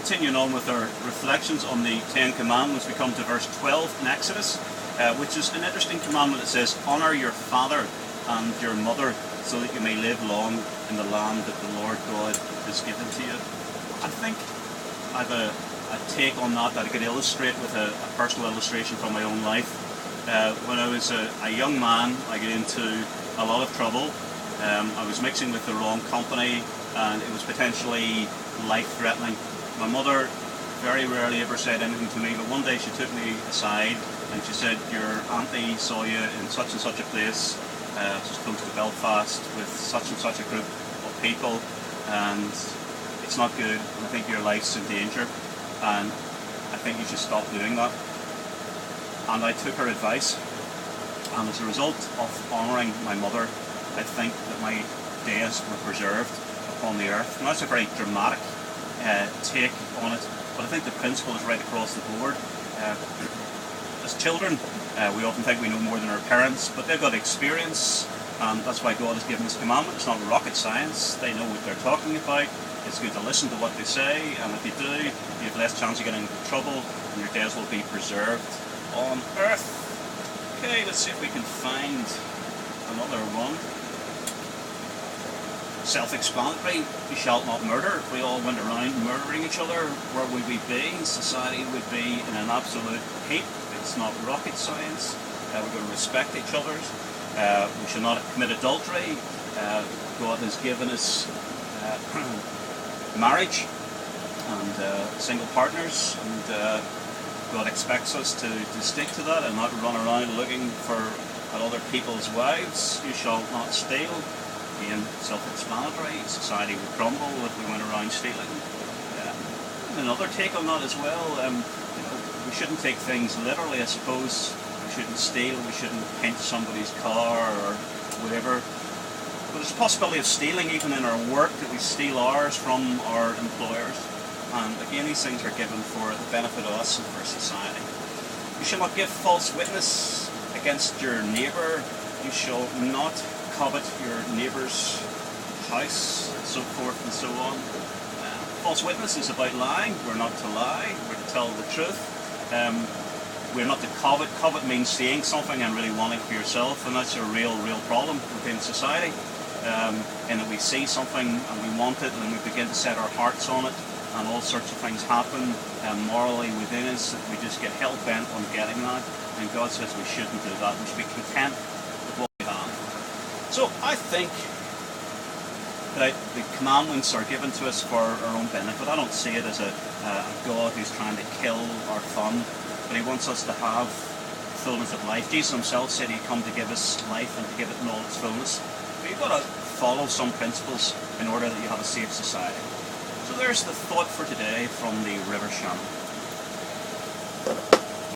continuing on with our reflections on the Ten Commandments, we come to verse 12 in Exodus, which is an interesting commandment. It says, "Honour your father and your mother, so that you may live long in the land that the Lord God has given to you." I think I have a take on that I could illustrate with a personal illustration from my own life. When I was a young man, I got into a lot of trouble. I was mixing with the wrong company, and it was potentially life-threatening. My mother very rarely ever said anything to me, but one day she took me aside and she said, "Your auntie saw you in such and such a place, just close to Belfast, with such and such a group of people, and it's not good, and I think your life's in danger, and I think you should stop doing that." And I took her advice, and as a result of honouring my mother, I think that my days were preserved upon the earth. And that's a very dramatic take on it, but I think the principle is right across the board. As children, we often think we know more than our parents, but they've got experience, and that's why God has given this commandment. It's not rocket science. They know what they're talking about. It's good to listen to what they say, and if you do, you have less chance of getting into trouble, and your days will be preserved on earth. Okay, let's see if we can find another one. Self-explanatory. You shall not murder. If we all went around murdering each other, where would we be? Society would be in an absolute heap. It's not rocket science. We're going to respect each other. We should not commit adultery. God has given us marriage and single partners, and God expects us to stick to that and not run around looking at other people's wives. You shall not steal. Again, self-explanatory. Society would crumble if we went around stealing. Another take on that as well. We shouldn't take things literally, I suppose. We shouldn't steal. We shouldn't pinch somebody's car or whatever. But there's a possibility of stealing even in our work, that we steal hours from our employers. And again, these things are given for the benefit of us and for society. You shall not give false witness against your neighbour. You shall not covet your neighbour's house, and so forth and so on. False witness is about lying. We're not to lie. We're to tell the truth. We're not to covet. Covet means seeing something and really wanting for yourself, and that's a real problem within society. In that we see something and we want it, and then we begin to set our hearts on it, and all sorts of things happen morally within us that we just get hell-bent on getting that. And God says we shouldn't do that. We should be content with what we have. So I think that the commandments are given to us for our own benefit. I don't see it as a God who's trying to kill our fun, but He wants us to have fullness of life. Jesus Himself said He'd come to give us life and to give it in all its fullness. But you've got to follow some principles in order that you have a safe society. So there's the thought for today from the River Shannon.